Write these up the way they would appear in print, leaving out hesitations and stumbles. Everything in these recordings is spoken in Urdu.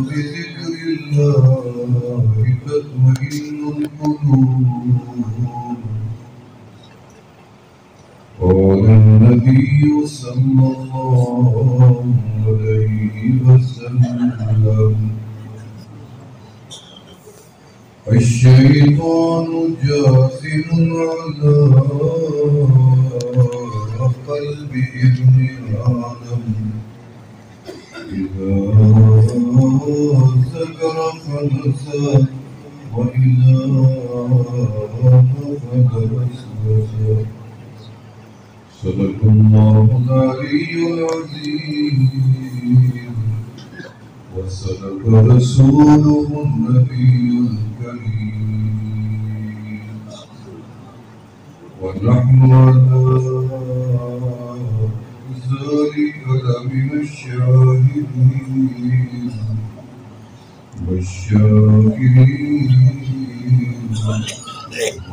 بذكر الله تطمئن القلوب. قال النبي صلى الله عليه وسلم: الشيطان جاثم على قلب ابن آدم إذا ذكر فنسى وإذا غفل وسوس. صدق الله العلي العظيم وصدق رسوله النبي الكريم. ونحن على ذلك لمن الشاهدين والشاكرين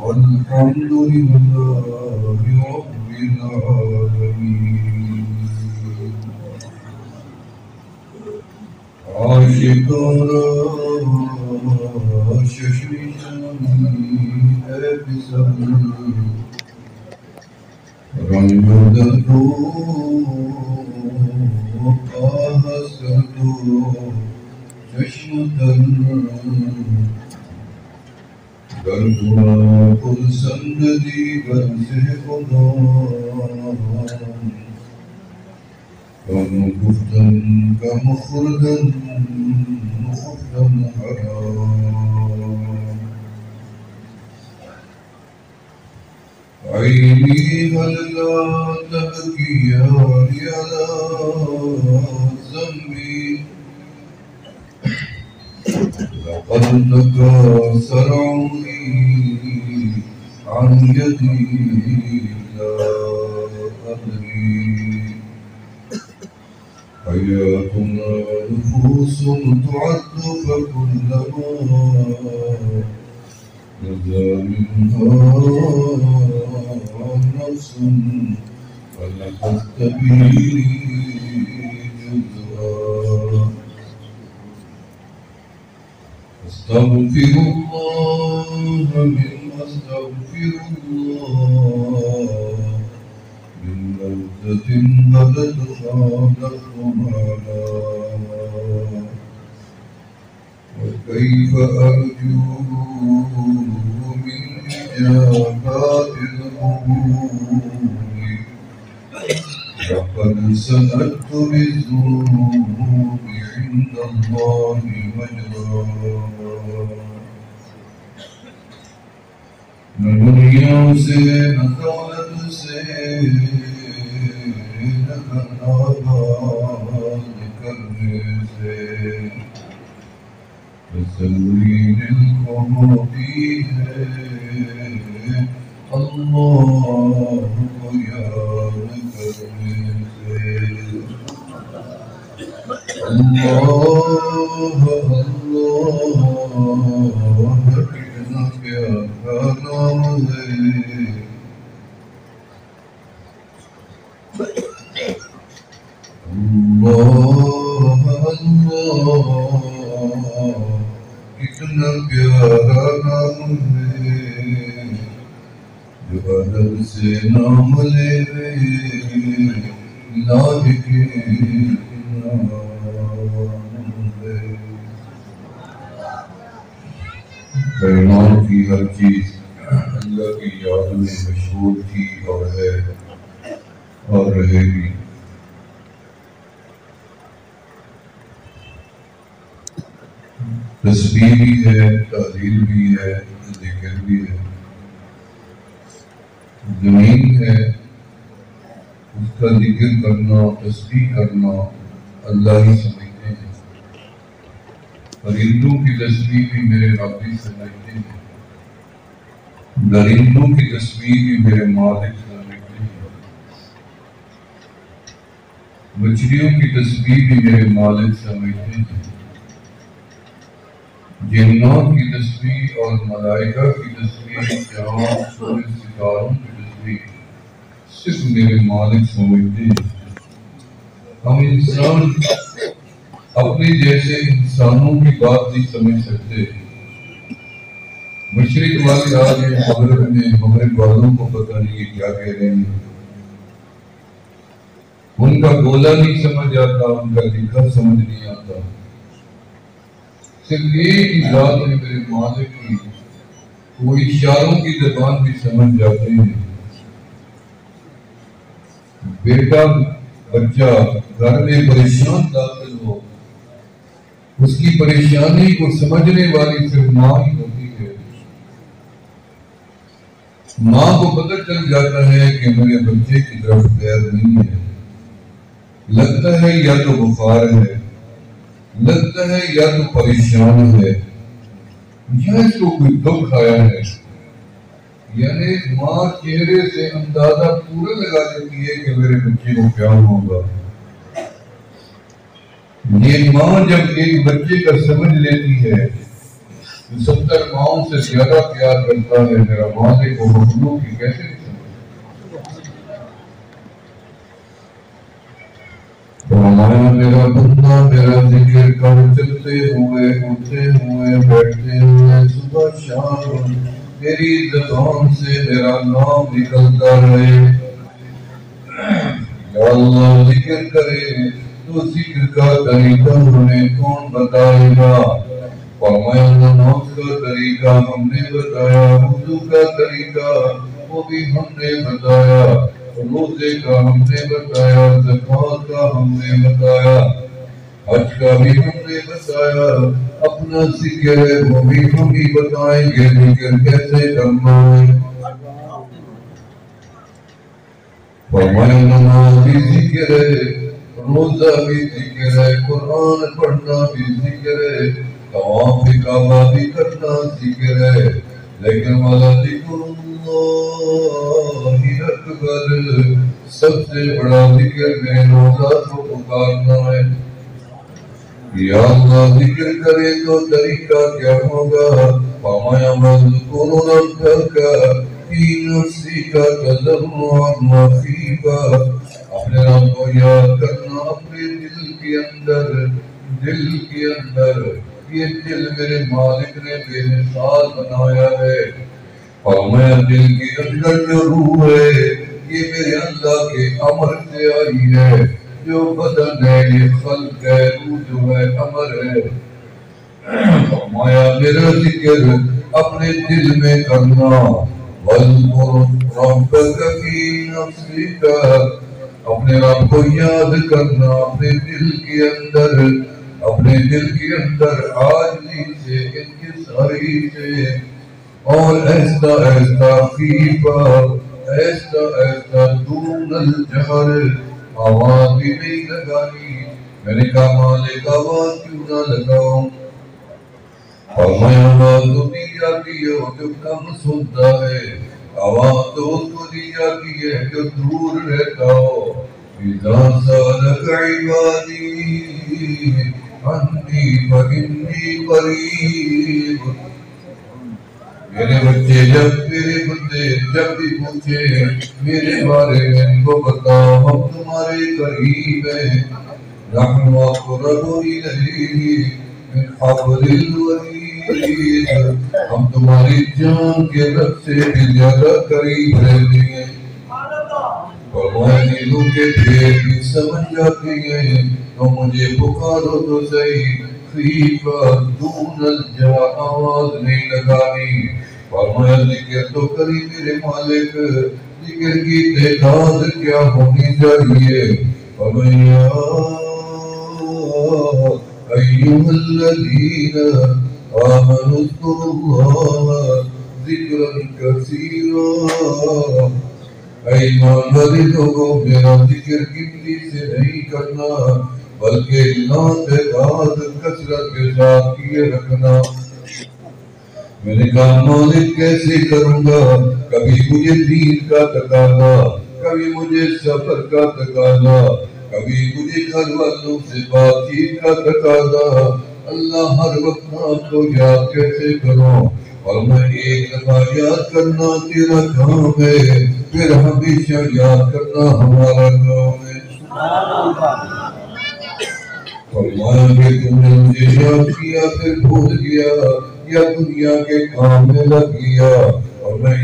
والحمد لله رب العالمين. عاشقانا ششنی ہے بسم رنگ دردو آہستو چشم تر گردنا پرسندگی گرز خدا کم گفتن کم خوردن خفتن حرام. عینی هل لا تبکی على ذنبی لقد تكاثر عمري عن يدي لا أدري. حياتنا نفوس تعد فكلما نجا منها نفس فلقد به جزءا. أستغفر الله من لذة بدت خالت رمانا. وكيف أرجو من إجابات القبول لقد سندت بالذنوب عند الله مجرى. نہ دنیا سے نہ دولت سے نہ آباد کرنے سے تسلی دل کو ہوتی ہے اللہ کو یاد کرنے سے. اللہ اللہ کتنا پیارا نام ہے. اللہ اللہ کتنا پیارا نام ہے. جو ادب سے نام لے لاہ کے نام ہے. کائنات کی ہر چیز اللہ کی یاد میں مشغول تھی اور ہے اور رہے گی. تسبیح بھی ہے، تحلیل بھی ہے، ذکر بھی ہے. زمین ہے اس کا ذکر کرنا، تسبیح کرنا اللہ ہی سمجھتے ہیں. پرندوں کی تسبیح بھی میرے رب ہی سمجھتے ہیں. درندوں کی تسبیح بھی میرے مالک سمجھتے ہیں. مچھلیوں کی تسبیح بھی میرے مالک سمجھتے ہیں. جنات کی تسبیح اور ملائکہ کی تسبیح، جہاں سورج ستاروں کی تسبیح صرف میرے مالک سمجھتے ہیں. ہم انسان اپنی جیسے انسانوں کی بات نہیں سمجھ سکتے۔ مشرق والے آج مغرب میں مغرب والوں کو پتہ نہیں کہ کیا کہہ رہے ہیں، ان کا بولا نہیں سمجھ آتا، ان کا لکھا سمجھ نہیں آتا۔ صرف ایک ہی ذات ہے میرے مالک کی، وہ اشاروں کی زبان بھی سمجھ جاتے ہیں۔ بیٹا بچہ گھر میں پریشان داخل ہو، اس کی پریشانی کو سمجھنے والی صرف ماں ہی ہوتی ہے۔ ماں کو پتہ چل جاتا ہے کہ میرے بچے کی طرف خیر نہیں ہے، لگتا ہے یا تو بخار ہے، لگتا ہے یا تو پریشان ہے، یا اس کو کوئی دکھ آیا ہے۔ یعنی ماں چہرے سے اندازہ پورا لگا دیتی ہے کہ میرے بچے کو کیا ہوگا۔ یہ ماں جب ایک بچے کا سمجھ لیتی ہے تو 70 ماؤں سے زیادہ پیار کرتا ہے میرا مالک کو مخلوق کی کیسے فرمایا میرا بندہ میرا ذکر کر چلتے ہوئے اٹھتے ہوئے بیٹھتے ہوئے صبح شام میری زبان سے میرا نام نکلتا رہے۔ یا اللہ ذکر کرے تو ذکر کا طریقہ ہمیں کون بتائے گا؟ فرمایا نماز کا طریقہ ہم نے بتایا، وضو کا طریقہ وہ بھی ہم نے بتایا، روزے کا ہم نے بتایا، زکوٰۃ کا ہم نے بتایا، حج کا بھی ہم نے بتایا، اپنا ذکر ہے وہ بھی ہم ہی بتائیں گے ذکر کیسے کرنا ہے۔ فرمایا نماز بھی ذکر ہے، روزہ بھی ذکر ہے، قرآن پڑھنا بھی ذکر ہے، طواف کعبہ بھی کرنا ذکر ہے، لیکن والا ذکر اللہ اکبر، سب سے بڑا ذکر میں روزہ کو پکارنا ہے۔ یا اللہ ذکر کرے تو طریقہ کیا ہوگا؟ فرمایا مذکور ربک فی نفسک تضرعا وخیفا، اپنے رب کو یاد کرنا اپنے دل کے اندر، دل کے اندر۔ یہ دل میرے مالک نے بے مثال بنایا ہے، فرمایا دل کے اندر جو روح ہے یہ میرے اللہ کے امر سے آئی ہے، جو بدن ہے یہ خلق ہے، روح جو ہے امر ہے۔ فرمایا میرا ذکر اپنے دل میں کرنا، وَاذْكُرْ رَبَّكَ فِي نَفْسِكَ، اپنے رب کو یاد کرنا اپنے دل کے اندر، اپنے دل کے اندر عاجزی سے، انکساری سے، اور ایسا ایسا خیفہ، ایسا ایسا دون الجہر، آواز بھی نہیں لگانی۔ میں نے کہا مالک آواز کیوں نہ لگاؤں؟ فرمایا آواز تو دی جاتی ہے جو کم سنتا ہے، آواز تو اس کو دی جاتی ہے جو دور رہتا ہو۔ اِذَا سَأَلَكَ عِبَادِي عَنِّي فَإِنِّي قَرِيبٌ، میرے بچے میرے بندے جب بھی پوچھے میرے بارے میں ان کو بتاؤ ہم تمہارے قریب ہیں، نحن اقرب الیہ من حبل الورید، ہم تمہاری جان کے رب سے بھی زیادہ قریب رہتے ہیں۔ فرمایا دلوں کے پھیر بھی سمجھ جاتے ہیں تو مجھے پکارو تو صحیح، خیفہ دون الجہر، آواز نہیں لگانی۔ فرمایا ذکر تو کری میرے مالک، ذکر کی تعداد کیا ہونی چاہیے؟ فرمایا ایھا الذین آمنوا اذکروا اللہ ذکرا کثیرا، اے ایمان والے لوگوں میرا ذکر گنتی سے نہیں کرنا بلکہ لا تعداد کثرت کے ساتھ کیے رکھنا۔ میں نے کہا مالک کیسے کروں گا؟ کبھی مجھے دین کا تقاضا، کبھی مجھے سفر کا تقاضا، کبھی مجھے گھر والوں سے بات چیت کا تقاضا، اللہ ہر وقت آپ کو یاد کیسے کروں؟ اور میں ایک دفعہ یاد کرنا تیرا کام ہے، پھر ہمیشہ یاد کرنا ہمارا کام ہے۔ فرمایا کہ تم نے مجھے یاد کیا پھر بھول گیا یا دنیا کے کام میں لگ گیا اور میں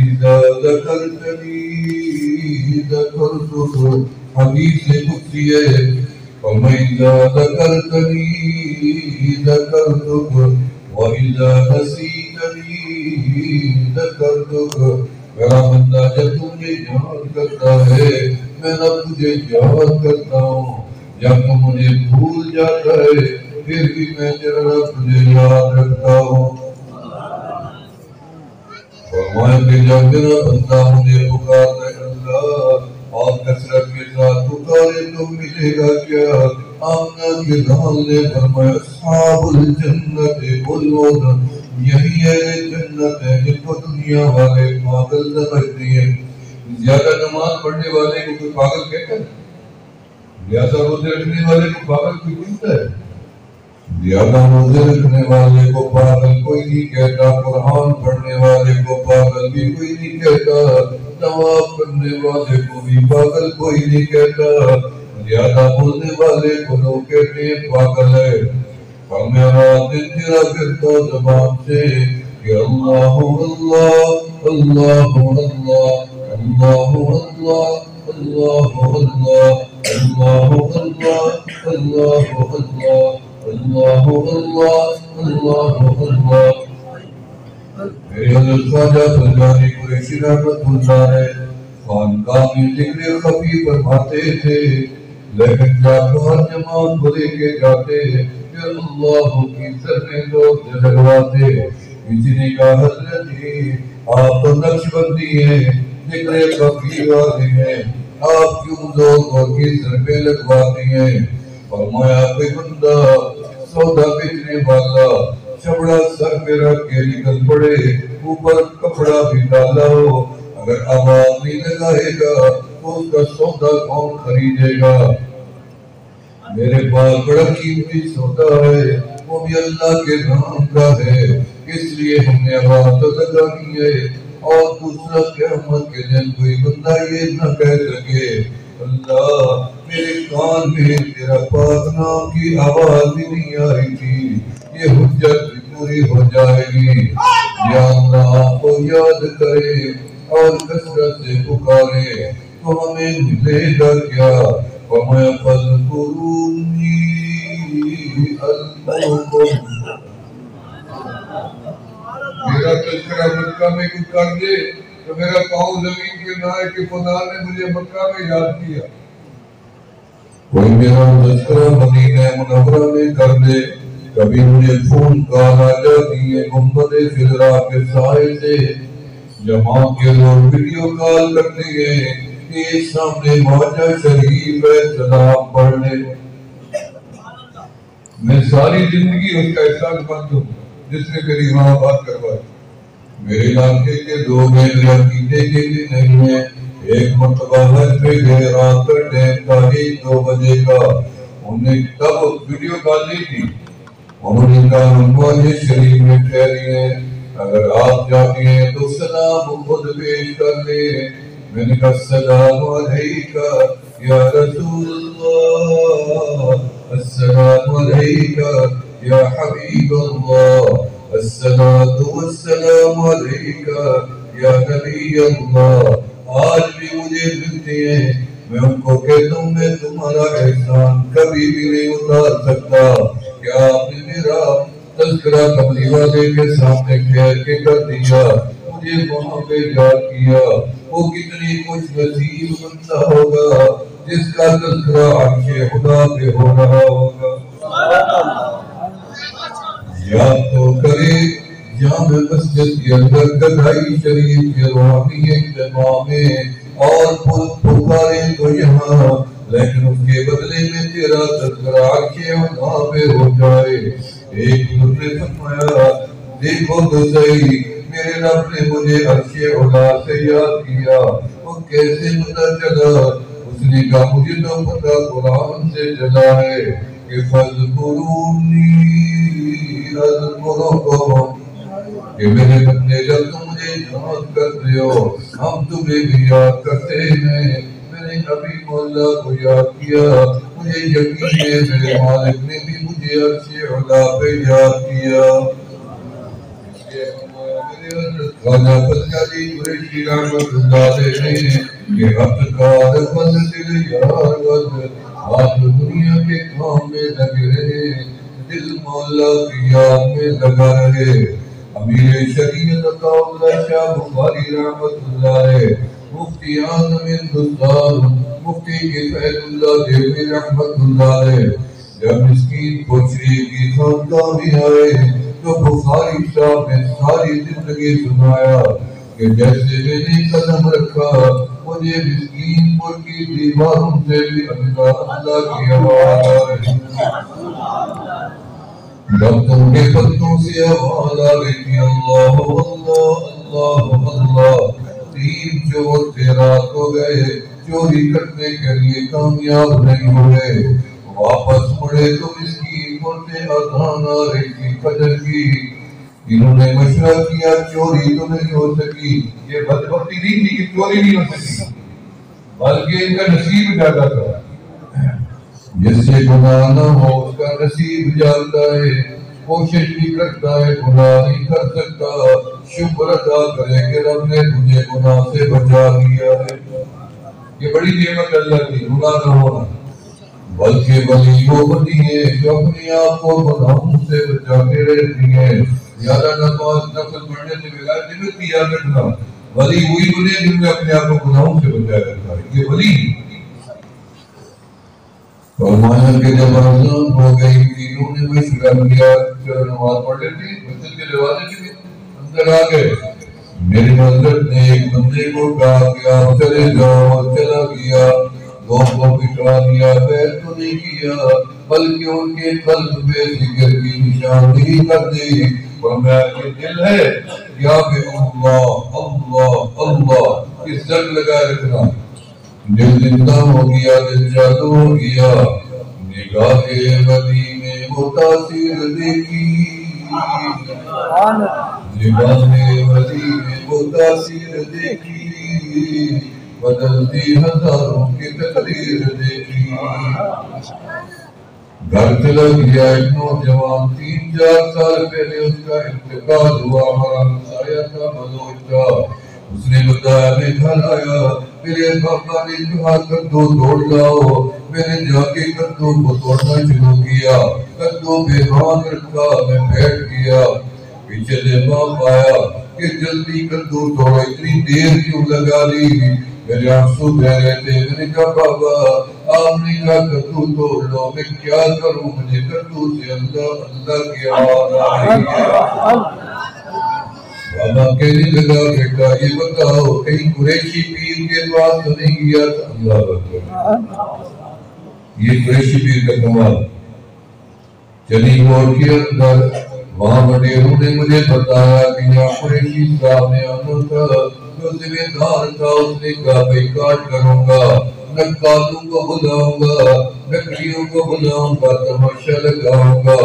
ذکرتنی ذکرتک حدیث قدسی ہے اور میں ذکرتنی ذکرتک وَإِذَا نَسِيتَنِي ذَكَرْتُكَ میرا بندہ جب تجھے یاد کرتا ہے میں رب تجھے یاد کرتا ہوں جب تم مجھے بھول جاتا ہے پھر بھی میں تیرا رب تجھے یاد رکھتا ہوں فرمایا کہ جب میرا بندہ مجھے پکارتا ہے اللہ اور کثرت کے ساتھ پکارے تو ملے گا کیا آمنہ کے لال نے فرمایا اصحاب الجنت خلود یہی ہے جنت ہے جن کو دنیا والے پاگل سمجھتے ہیں زیادہ نماز پڑھنے والے کو کوئی پاگل کہتا ہے زیادہ روزے رکھنے والے کو پاگل کوئی کہتا ہے زیادہ روزے رکھنے والے کو پاگل کوئی نہیں کہتا قرآن پڑھنے والے کو پاگل بھی کوئی نہیں کہتا طواف کرنے والے کو بھی پاگل کوئی نہیں کہتا زیادہ بولنے والے کو لوگ کہتے ہیں پاگل ہے اور میرا دل تیرا پھرتا زبان سے کہ اللہ اللہ اللہ اللہ اللہ اللہ اللہ اللہ اللہ اللہ اللہ اللہ اللہ اللہ میرے حضرت خواجہ سلطانی قریشی رحمت اللہ ہے خانقاہ میں ذکر خفی فرماتے تھے لیکن جا کر جماعت کو لے کے جاتے پھر اللہ کی سر میں لوگ لگواتے کسی نے کہا حضرت جی آپ تو نقش بندی ہیں ذکر خفی والے ہیں آپ کیوں لوگوں کی سر پہ لگواتے ہیں فرمایا کوئی بندہ سودا بیچنے والا چمڑا سر پہ رکھ کے نکل پڑے اوپر کپڑا بھی ڈالا ہو اگر آواز نہیں لگائے گا تو اس کا سودا کون خریدے گا میرے پاس بڑا قیمتی سودا ہے وہ بھی اللہ کے نام کا ہے اس لیے ہم نے آواز تو لگانی ہے اور دوسرا قیامت کے دن کوئی بندہ یہ نہ کہہ سکے اللہ میرے کان میں تیرا پاک نام کی آواز بھی نہیں آئی تھی یہ حجت بھی پوری ہو جائے گی یا اللہ کو یاد کرے اور کثرت سے پکارے تو ہمیں ملے گا کیا وَمَا فَذْكُرُونِي أَذْكُرْكُمْ میرا تذکرہ مکہ میں کچھ کر دے تو میرا پاؤں زمین کے نہ ہے کہ خدا نے مجھے مکہ میں یاد کیا کوئی میرا تذکرہ مدینہ منورہ میں کر دے کبھی مجھے فون کال آ جاتی ہے گنبد خضرا کے سائے سے جماع کے لوگ ویڈیو کال کرتے ہیں کہ سامنے مواجہ شریف ہے سلام پڑھ لے میں ساری زندگی اس کا احسان مند ہوں جس نے میری وہاں بات کروائی میرے علاقے کے لوگ میرے عقیدے کے بھی نہیں ہیں ایک مرتبہ حج میں گئے رات کا ٹائم تھا 2 بجے کا انہوں نے تب ویڈیو کال لی تھی انہوں نے کہا ہم مواجہ شریف میں ٹھہری ہیں اگر آپ جاتے ہیں تو سلام خود پیش کر لیں میں نے کہا السلام علیکہ یا رسول اللہ السلام علیکہ یا حبیب اللہ الصلاة والسلام علیکہ یا نبی اللہ آج بھی مجھے ملتے ہیں میں ان کو کہتا ہوں میں تمہارا احسان کبھی بھی نہیں اتار سکتا کہ آپ نے میرا تذکرہ قبلی والے کے سامنے کھیر کے کر دیا مجھے وہاں پہ یاد کیا وہ کتنی کچھ نصیب بندہ ہوگا جس کا تذکرہ عرش خدا پہ ہو رہا ہوگا یاد تو کرے جامع مسجد کے اندر گدائی شریف کے روحانی اجتماع میں اور پکارے تو یہاں لیکن اس کے بدلے میں تیرا تذکرہ عرش خدا پہ ہو جائے ایک دوسرے فرمایا دیکھو تو صحیح میرے رب نے مجھے عرش خدا سے یاد کیا وہ کیسے پتہ چلا اس نے کہا مجھے تو پتہ قرآن سے چلا ہے کہ فَذْكُرُونِي أَذْكُرُكُمْ کہ میرے بندے جب تم مجھے یاد کرتے ہو ہم تمہیں بھی یاد کرتے ہیں میں نے نبی مولا کو یاد کیا مجھے یقین ہے میرے مالک نے بھی مجھے عرش علا پہ یاد کیا. خواجہ فتح علی قریشی رحمت اللہ علیہ کہ حق کار بند دل یار بند آپ دنیا کے کام میں لگے رہے دل مولا کی یاد میں لگا رہے. امیر شریعت عطا اللہ شاہ بخاری رحمت اللہ علیہ مفتی اعظم ہندوستان مفتی کفایت اللہ دیوی رحمت اللہ علیہ جب مسکین کوچری کی خاندان میں آئے تو بخاری صاحب نے ساری زندگی سنایا کہ جیسے میں نے قدم رکھا مجھے مسکین پور کی دیواروں سے بھی اللہ اللہ کی آواز آ رہی درختوں کے پتوں سے آواز آ رہی تھی اللہ اللہ اللہ اللہ. 3 چور رات ہو گئے چوری کرنے کے لیے کامیاب نہیں ہوئے. واپس مڑے تو مسکین پور سے اذان آ رہی تھی فجر کی. انہوں نے مشورہ کیا چوری تو نہیں ہو سکی. یہ بدبختی نہیں تھی کہ چوری نہیں ہو سکی بلکہ ان کا نصیب جاتا تھا. جس سے گناہ نہ ہو اس کا نصیب جاتا ہے. کوشش بھی کرتا ہے گناہ نہیں کر سکتا. شکر ادا کرے کہ رب نے تجھے گناہ سے بچا لیا ہے. یہ بڑی نعمت اللہ کی گناہ نہ ہونا. بلکہ ولی وہ بنی ہے جو اپنے آپ کو گناہوں سے بچاتے رہتی ہے. زیادہ نماز نفل پڑھنے سے بغیر جنت کی یاد رکھنا. ولی وہی بنے جن میں اپنے آپ کو گناہوں سے بچایا رکھتا ہے. یہ ولی فرمایا کہ جب رمضان ہو گئی تینوں نے مشورہ کیا چلو نماز پڑھ لیتے مسجد کے دروازے کے اندر آ گئے. میری حضرت نے ایک بندے کو کہا کہ آپ چلے جاؤ. چلا گیا. 2 کو بٹھا دیا. بیعت تو نہیں کیا بلکہ ان کے قلب میں ذکر کی نشاندہی کر دی. فرمایا کہ دل ہے یا کہ اللہ اللہ اللہ اس زر لگا رکھنا. دل زندہ ہو گیا دل چالو ہو گیا. نگاہ ولی میں وہ تاثیر دیکھی. نگاہ ولی میں وہ تاثیر دیکھی. بدلتی ہزاروں کی تقریر دیکھی. گھر چلا گیا ایک نوجوان. 3-4 سال پہلے اس کا انتقال ہوا. ہمارا ہمسایہ تھا بلوچ تھا. اس نے بتایا میں گھر آیا میرے پاپا نے کہا کدو توڑ لاؤ. میں نے جا کے کدو کو توڑنا شروع کیا. کدو بیوان رکھا. میں بیٹھ گیا. پیچھے سے باپ آیا کہ جلدی کدو توڑو اتنی دیر کیوں لگا لی. میرے آنسو بہ رہے تھے. میں نے کہا بابا آپ نے کہا کدو توڑ لو. میں کیا کروں مجھے کدو سے اللہ اللہ کی آواز آ رہی ہے. بابا کہنے لگا بیٹا یہ بتاؤ کہیں قریشی پیر کے پاس تو نہیں گیا تھا. اللہ اکبر. یہ قریشی پیر کا کمال. چلی کوٹ کے اندر وہاں وڈیروں نے مجھے بتایا کہ یہاں قریشی صاحب نے آنا تھا جو ذمہ دار تھا. اس نے کہا میں کاٹ کروں گا نقالوں کو بلاؤں گا لکڑیوں کو بلاؤں گا تماشا لگاؤں گا.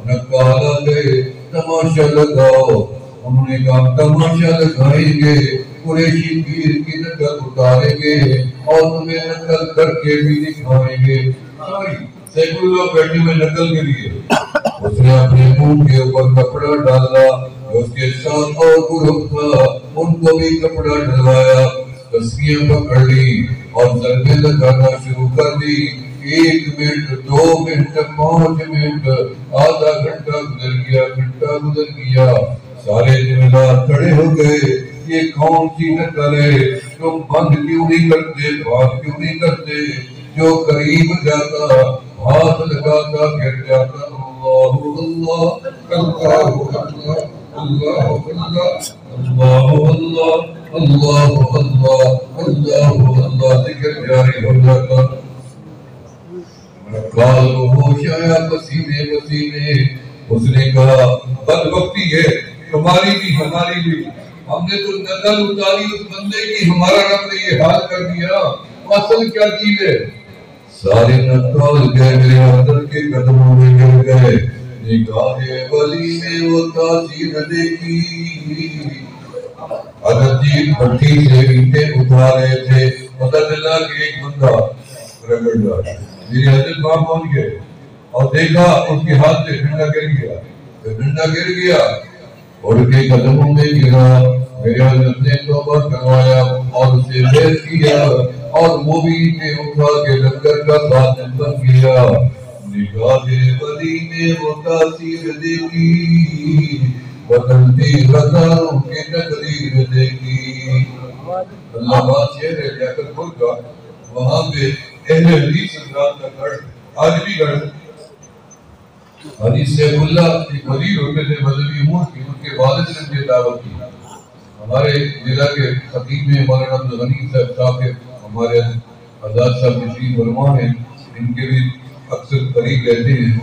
نقال آ گئے تماشا لگاؤ. انہوں نے کہا تماشا لگائیں گے قریشی پیر کی نقل اتاریں گے اور تمہیں نقل کر کے بھی دکھائیں گے. سینکڑوں لوگ بیٹھے ہوئے نقل کے لیے. اس نے اپنے منہ کے اوپر کپڑا ڈالا. اس کے ساتھ اور گروپ تھا ان کو بھی کپڑا ڈلوایا. تسبیحیں پکڑ لی اور ضربیں لگانا شروع کر دی. 1 منٹ 2 منٹ 5 منٹ آدھا گھنٹہ گزر گیا. گھنٹہ گزر گیا. سارے ذمہ کھڑے ہو گئے. یہ کون سی نقل ہے؟ تم بند کیوں نہیں کرتے بات کیوں نہیں کرتے؟ جو قریب جاتا ہاتھ لگاتا گر جاتا. اللہ اللہ اللہ اللہ اللہ اللہ اللہ اللہ اللہ اللہ اللہ ذکر جاری ہو جاتا. کال ہوش آیا پسینے پسینے. اس نے کہا بدبختی ہے تمہاری بھی ہماری بھی. ہم نے تو نقل اتاری اس بندے کی ہمارا رب نے یہ حال کر دیا. اصل کیا چیز ہے؟ سارے نقال گئے میرے حضرت کے قدموں میں گر گئے. نگاہ ولی میں وہ تاثیر دیکھی. حضرت جی بھٹی سے اینٹیں اٹھا رہے تھے. پتہ چلا کہ ایک بندہ رگڑ گیا. میرے حضرت وہاں پہنچ گئے. اور دیکھا اس کے ہاتھ سے ڈنڈا گر گیا، ڈنڈا گر گیا اور کے قدموں میں گرا، میرے حضرت نے توبہ کروایا اور اسے بیعت کیا اور وہ بھی نے اٹھا کے لنگر کا خادم بن گیا۔ نگاہ ولی نے وہ تاثیر دیکھی، بدلتی ہزاروں کی تقریر دیکھی۔ اللہ بات شہر ہے لیاقت پور کا، وہاں پہ اہل حدیث حضرات کا گھر آج بھی گھر حدیث سیف اللہ ایک وزیر ہوتے تھے مذہبی امور کی، ان کے والد نے مجھے دعوت کی۔ ہمارے ضلع کے خطیب میں مولانا عبدالغنی صاحب کے ہمارے آزاد صاحب تشریف فرما ہیں، ان کے بھی اکثر قریب رہتے ہیں،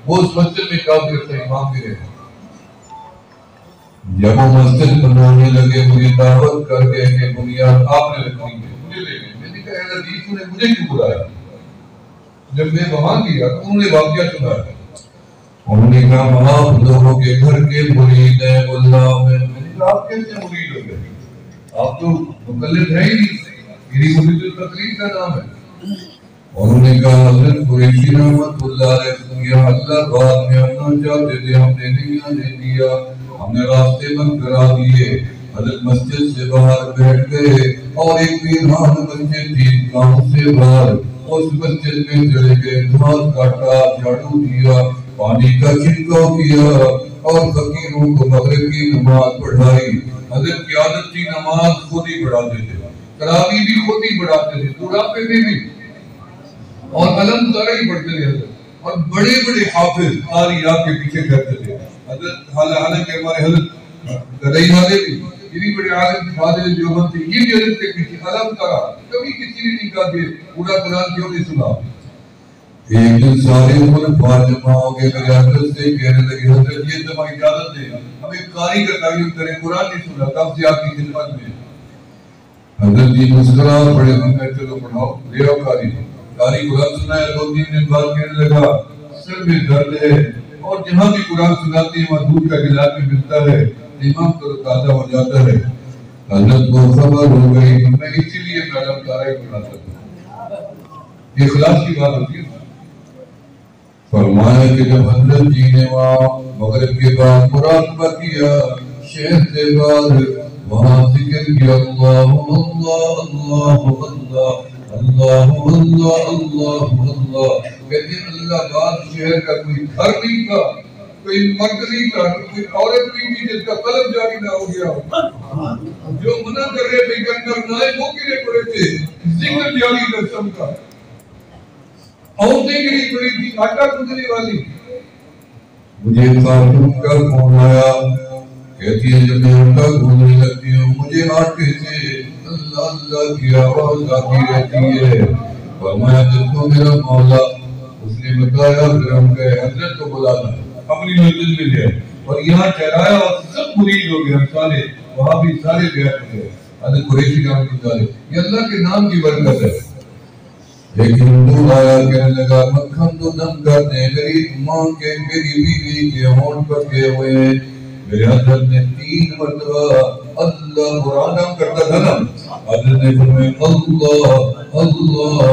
وہ اس مسجد میں کافی عرصہ امام بھی رہے۔ جب وہ مسجد بنانے لگے مجھے دعوت کر کے کہ بنیاد آپ نے رکھنی ہے، مجھے لے گئے۔ میں نے کہا اہل حدیث نے مجھے کیوں بلایا؟ جب میں وہاں گیا تو انہوں نے واقعہ سنایا، انہوں نے کہا آپ لوگوں کے گھر کے مرید ہیں اللہ میں نے کہا آپ کیسے مرید ہو گئے؟ آپ تو مقلد ہیں ہی نہیں، میری مرید التقریر کا نام ہے۔ انہوں نے کہا حضرت قریشی رحمت اللہ علیہ یا اللہ بعد میں آنا چاہتے تھے، ہم نے نہیں آنے دیا، ہم نے راستے بند کرا دیے۔ حضرت مسجد سے باہر بیٹھ گئے اور ایک ویران مسجد تھی گاؤں سے باہر، اس مسجد میں چلے گئے، گھاس کاٹا، جھاڑو دیا، پانی کا چھڑکاؤ کیا اور فقیروں کو مغرب کی نماز پڑھائی۔ حضرت کی عادت تھی نماز خود ہی پڑھاتے تھے، تراویح بھی خود ہی پڑھاتے تھے، بڑھاپے میں بھی، اور علم تارہ ہی پڑھتے تھے حضرت، اور بڑے بڑے حافظ قاری آپ کے پیچھے کرتے تھے حضرت۔ حالانکہ ہمارے حضرت رئی والے بھی یہ بھی بڑے عالم فاضل دیوبند تھے، یہ بھی حضرت کے پیچھے علم تارہ، کبھی کسی نے نہیں کہا کہ پورا قرآن کیوں نہیں سنا۔ ایک دن سارے عمر فاطمہ ہو گئے، میرے حضرت سے کہنے لگے حضرت یہ تو ہماری اجازت ہے، ہمیں قاری کا تعین کریں، قرآن نہیں سنا، کب سے آپ کی خدمت میں۔ حضرت جی مسکرا پڑے، ہم نے چلو پڑھاؤ، لے آؤ قاری۔ قاری قرآن سنایا، 2-3 دن بعد کہنے لگا سر میں درد ہے، اور جہاں بھی قرآن سناتے ہیں وہاں دودھ کا گلاس میں ملتا ہے، دماغ تو تازہ ہو جاتا ہے۔ حضرت کو خبر ہو گئی، میں اسی لیے علم تارہ ہی پڑھاتا ہوں۔ اخلاص کی بات ہوتی ہے۔ فرمایا کہ جب حضرت جی نے وہاں مغرب کے بعد مراقبہ کیا، شہر سے بعد وہاں ذکر کیا اللہ اللہ اللہ اللہ اللہ اللہ اللہ اللہ، کہتے ہیں اللہ بعد شہر کا کوئی گھر نہیں تھا، کوئی مرد نہیں تھا، کوئی عورت نہیں تھی جس کا قلم جاری نہ ہو گیا، جو منع کر رہے تھے کہ اندر نہ آئے وہ گرے پڑے تھے، ذکر جاری رسم کا، عورتیں گری پڑی تھی، آٹا گزرنے والی۔ مجھے خاتون کا فون آیا، کہتی ہے جب میں آٹا گزرنے لگتی ہوں مجھے آٹے سے اللہ اللہ کی آواز آتی رہتی ہے۔ فرمایا جس کو میرا مولا اس نے بتایا، پھر ہم گئے حضرت کو بلانا، اپنی مسجد میں گئے اور یہاں ٹھہرایا اور سب مرید ہو گئے، سارے وہاں بھی سارے بیعت ہو گئے۔ حضرت قریشی کا یہ اللہ کے نام کی برکت ہے۔ ایک ہندو آیا کہنے لگا مکھن تو دم کرتے ہیں، میری ماں کے میری بیوی کے ہونٹ پر گئے ہوئے ہیں۔ میرے حضرت نے 3 مرتبہ اللہ قرآن دم کرتا تھا نا، حضرت نے فرمایا اللہ اللہ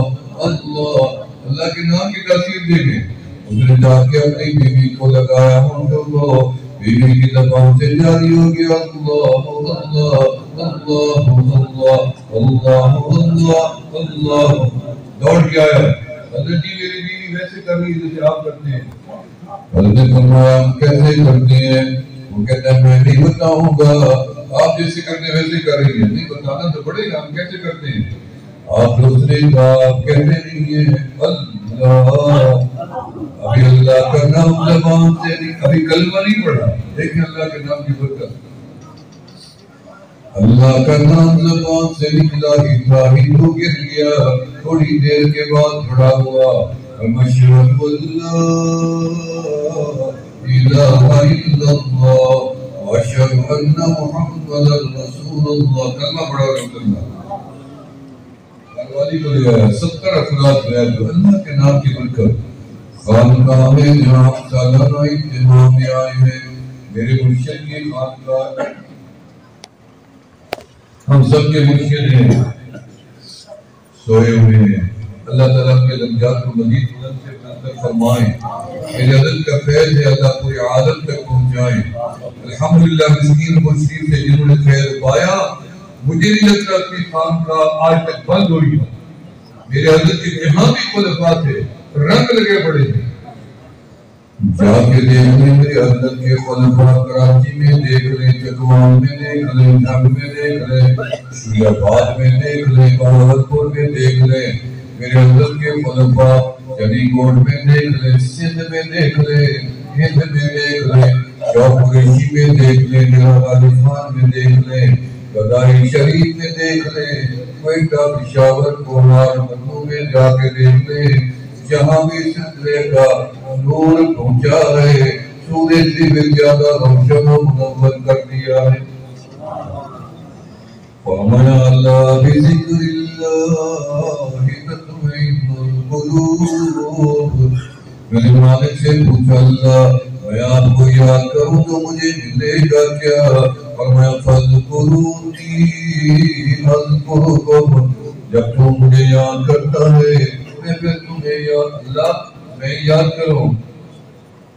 اللہ، اللہ کے نام کی تاثیر دیکھیں۔ اس نے جا کے اپنی بیوی کو لگایا ہونٹوں کو، بیوی کی زبان سے جاری ہو گیا اللہ اللہ اللہ اللہ اللہ اللہ اللہ۔ دوڑ کے آیا، حضرت جی میری بیوی ویسے کر رہی ہے جیسے آپ کرتے ہیں۔ حضرت نے فرمایا ہم کیسے کرتے ہیں؟ وہ کہتا ہے میں نہیں بتاؤں گا، آپ جیسے کرتے ہیں ویسے کر رہی ہے، نہیں بتانا تو پڑے گا، ہم کیسے کرتے ہیں؟ آپ دوسرے کا آپ کہتے نہیں ہیں اللہ، ابھی اللہ کا نام زبان سے نہیں، ابھی کلمہ نہیں پڑھا، دیکھیں اللہ کے نام کی برکت۔ اللہ کا نام زبان سے نکلا ہی تھا، ہندو گر گیا، تھوڑی دیر کے بعد کھڑا ہوا، اشہد اللہ الہ الا اللہ واشہد ان محمد رسول اللہ۔ کلمہ پڑھا رسول اللہ، والی کو لے آیا، 70 افراد بیعت ہوئے، اللہ کے نام کی برکت۔ خانقاہ میں جہاں سالانہ اجتماع میں آئے ہیں، میرے مرشد کی خانقاہ، ہم سب کے مرشد ہیں، سوئے ہوئے ہیں، اللہ تعالیٰ کے درجات کو مزید بلند سے بلند فرمائیں. میرے حضرت کا فیض ہے اللہ پورے عالم تک پہنچائیں. الحمدللہ مسکین کو شریف سے جنہوں نے خیر پایا، مجھے نہیں لگتا کہ خانقاہ آج تک بند ہوئی ہے. میرے حضرت کے جہاں بھی خلفاء تھے رنگ لگے پڑے تھے. جا کے دیکھ لیں میرے حضرت کے خلفاء، کراچی میں دیکھ لیں، چکوان میں دیکھ لیں، جھنگ میں دیکھ لیں، شیعہ آباد میں دیکھ لیں، بہاولپور میں دیکھ لیں. میرے حضرت کے خلفاء چنی گوڑ میں دیکھ لیں، سندھ میں دیکھ لیں، ہند میں دیکھ لیں، چوک قریشی میں دیکھ لیں، ضلع راجستھان میں دیکھ لیں، گدائی شریف میں دیکھ لیں، کوئٹہ، پشاور، کولہار، مدنو میں جا کے دیکھ لیں. جہاں بھی سلسلے کا نور پہنچا ہے، سورج سے بھی زیادہ روشن و منور کر دیا ہے. فرمایا اللہ بذکر اللہ تطمئن القلوب. میرے مالک سے پوچھا اللہ میں آپ کو یاد کروں تو مجھے ملے گا کیا؟ فرمایا فاذکرونی اذکرکم. جب تو مجھے یاد کرتا ہے میں پھر تمہیں یاد اللہ میں یاد کروں.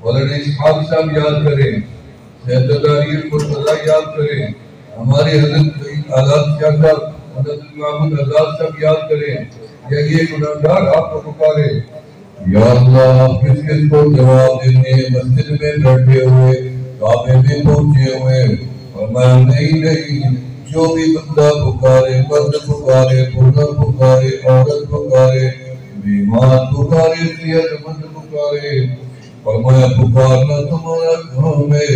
مولانا اسحاق صاحب یاد کریں، سید علی المرتضیٰ یاد کریں، ہمارے حضرت آزاد شاہ صاحب، حضرت محمد آزاد صاحب یاد کریں. یا یہ گناہگار آپ کو پکارے یا اللہ آپ کس کس کو جواب دیتے ہیں؟ مسجد میں بیٹھے ہوئے، کعبے میں پہنچے ہوئے. فرمایا نہیں، جو بھی بندہ پکارے، مرد پکارے، بزرگ پکارے، عورت پکارے، بیمار پکارے، صحت مند پکارے. فرمایا پکارنا تمہارا کام ہے،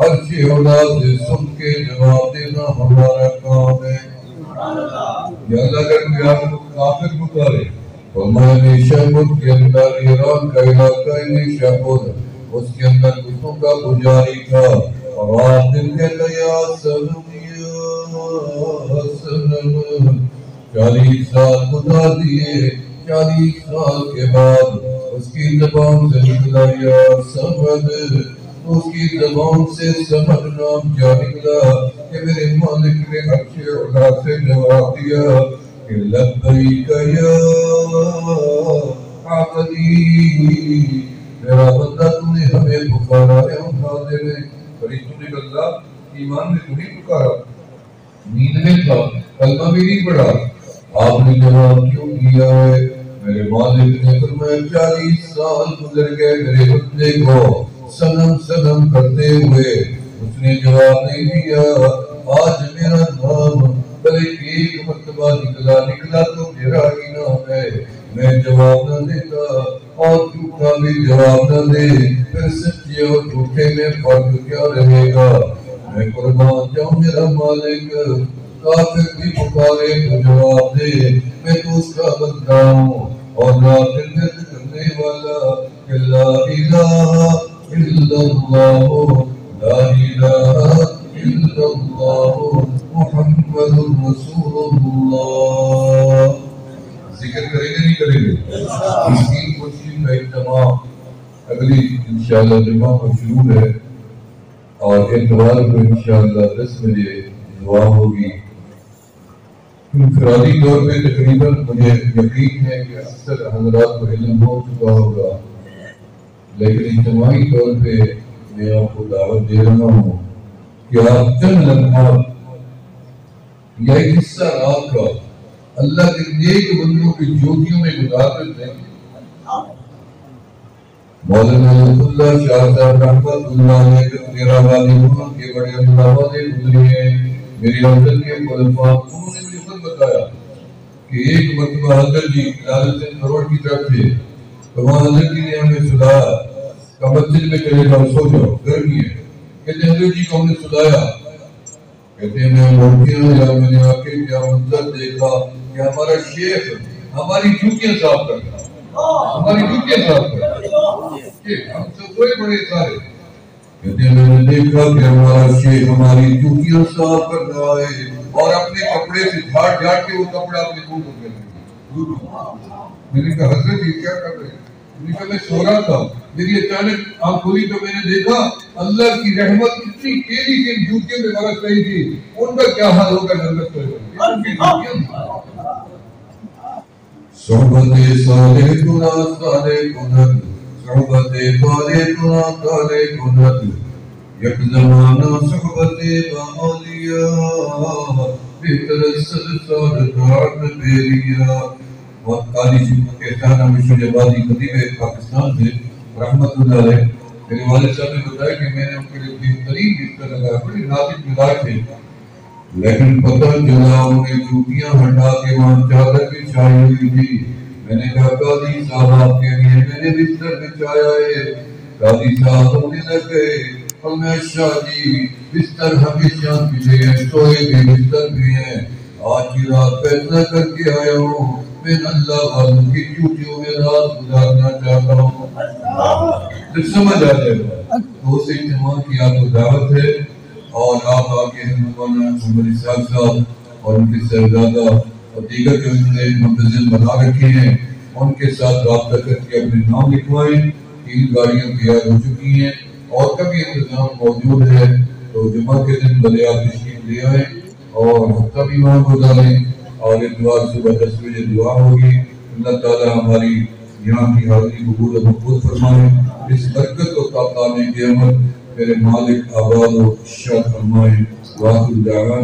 عرش اولا سے سن کے جواب دینا ہمارا کام ہے. یا اللہ اگر کوئی آپ کو کافر پکارے، فرمایا نیشاپور کے اندر ایران کا علاقہ نیشاپور، اس کے اندر کتوں کا پجاری تھا، اور آپ دن کہتا یا سلم یا سلم. 40 سال گزار دیے، 40 سال کے بعد اس کی زبان سے نکلا یا سمد. اس کی زبان سے سمد نام کیا نکلا کہ میرے مالک نے عرش اولا سے جواب دیا کہ لبیک یا عبدی. میرا بندہ تو نے ہمیں پکارا ہے، ہم حاضر ہیں. فرشتوں نے کہا ایمان میں تو نہیں پکارا، نیند میں تھا، کلمہ بھی نہیں پڑھا، آپ نے جواب کیوں دیا ہے؟ میرے والد نے فرمایا 40 سال گزر گئے میرے بندے کو صنم صنم کرتے ہوئے، اس نے جواب نہیں دیا. آج میرا نام بلے ایک مرتبہ نکلا تو میرا ہی نام ہے. میں جواب نہ دیتا اور جھوٹا بھی جواب نہ دے، پھر سچے اور جھوٹے میں فرق کیا رہے گا؟ میں قربان جاؤں میرا مالک، کافر بھی پکارے تو جواب دے، میں تو اس کا بندہ ہوں اور نافل کرنے والا کہ لا الہ الا اللہ، لا الہ الا اللہ محمد رسول اللہ. ذکر کریں گے نہیں کریں گے؟ اس کی کوشش کا اجتماع اگلی انشاءاللہ جمعہ مشروع ہے، اور اتوار کو انشاءاللہ 10 بجے دعا ہوگی. انفرادی طور پہ تقریباً مجھے یقین ہے کہ اکثر حضرات کو علم ہو چکا ہوگا، لیکن اجتماعی طور پہ میں آپ کو دعوت دے رہا ہوں کہ آپ چند لمحات یا ایک حصہ رات کا اللہ کے نیک بندوں کی جوتیوں میں گزار کرتے ہیں. مولانا اللہ شاہ صاحب رحمت اللہ علیہ تیرا والدہ کے بڑے علماء سے گزرے ہیں. میری حضرت کے خلفاء انہوں نے مجھے خود بتایا کہ ایک مرتبہ حضرت جی لال سنگھ کروڑ کی طرف سے تو وہاں حضرت جی نے ہمیں سلایا کہ مسجد میں چلے جاؤ، سو جاؤ، گرمی ہے. کہتے ہیں حضرت جی کو ہم نے سلایا، کہتے ہیں میں لڑکیاں یا میں نے آ کے کیا منظر دیکھا کہ ہمارا شیخ ہماری جوتیاں صاف کرتا، ہماری جوتیاں صاف کرتا، ہم سب بڑے بڑے سارے. کہتے ہیں میں نے دیکھا کہ ہمارا شیخ ہماری جوتیاں صاف کر رہا ہے اور اپنے کپڑے سے جھاڑ جھاڑ کے وہ کپڑا اپنے منہ کو کر رہا ہے. میں نے کہا حضرت یہ کیا کر رہے ہیں؟ میں نے کہا میں سو رہا تھا، میری اچانک آنکھ کھلی تو میں نے دیکھا اللہ کی رحمت اتنی تیزی سے جوتیوں میں برس رہی تھی. ان کا کیا حال ہوگا جنت میں؟ صحبت صالح گنا صالح کنت صحبت صالح گنا صالح کنت یک زمانہ صحبت باولیا بہتر سال دارت بیریا. اور قاضی کہتانہ مشہور آبادی خطیب پاکستان تھے رحمت اللہ علیہ. میرے والد صاحب نے بتایا کہ میں نے ان کے لیے بہترین بستر لگایا، بڑے نازک مزاج تھے، لیکن پتہ چلا انہیں جوتیاں ہٹا کے وہاں چادر بچھائی ہوئی تھی. میں نے کہا قاضی صاحب آپ کے لیے میں نے بستر بچھایا ہے. قاضی صاحب ہونے لگ گئے اور میں شاہ جی بستر ہمیشہ ملے ہیں، سوئے بھی بستر بھی ہیں، آج کی رات فیصلہ کر کے آیا ہوں میں اللہ والوں کی چوٹیوں میں رات گزارنا چاہتا ہوں. پھر سمجھ آ جائے گا. تو اس اجتماع کی آپ کو دعوت ہے اور آپ آگے مولانا محمد اسحاق صاحب اور ان کے صاحبزادہ اور دیگر جو انہوں نے منتظم بنا رکھے ہیں ان کے ساتھ رابطہ کر کے اپنے نام لکھوائیں. 3 گاڑیاں تیار ہو چکی ہیں اور کبھی انتظام موجود ہے تو جمعہ کے دن بھلے آپ تشریف لے آئیں اور ہفتہ بھی وہاں گزاریں. اور اتوار صبح 10 بجے دعا ہوگی. اللہ تعالی ہماری یہاں کی حاضری قبول و مقبول فرمائے. اس برکت و طاقت کے عمل میرے مالک آباد و شاد فرمائے. واخر دعوانا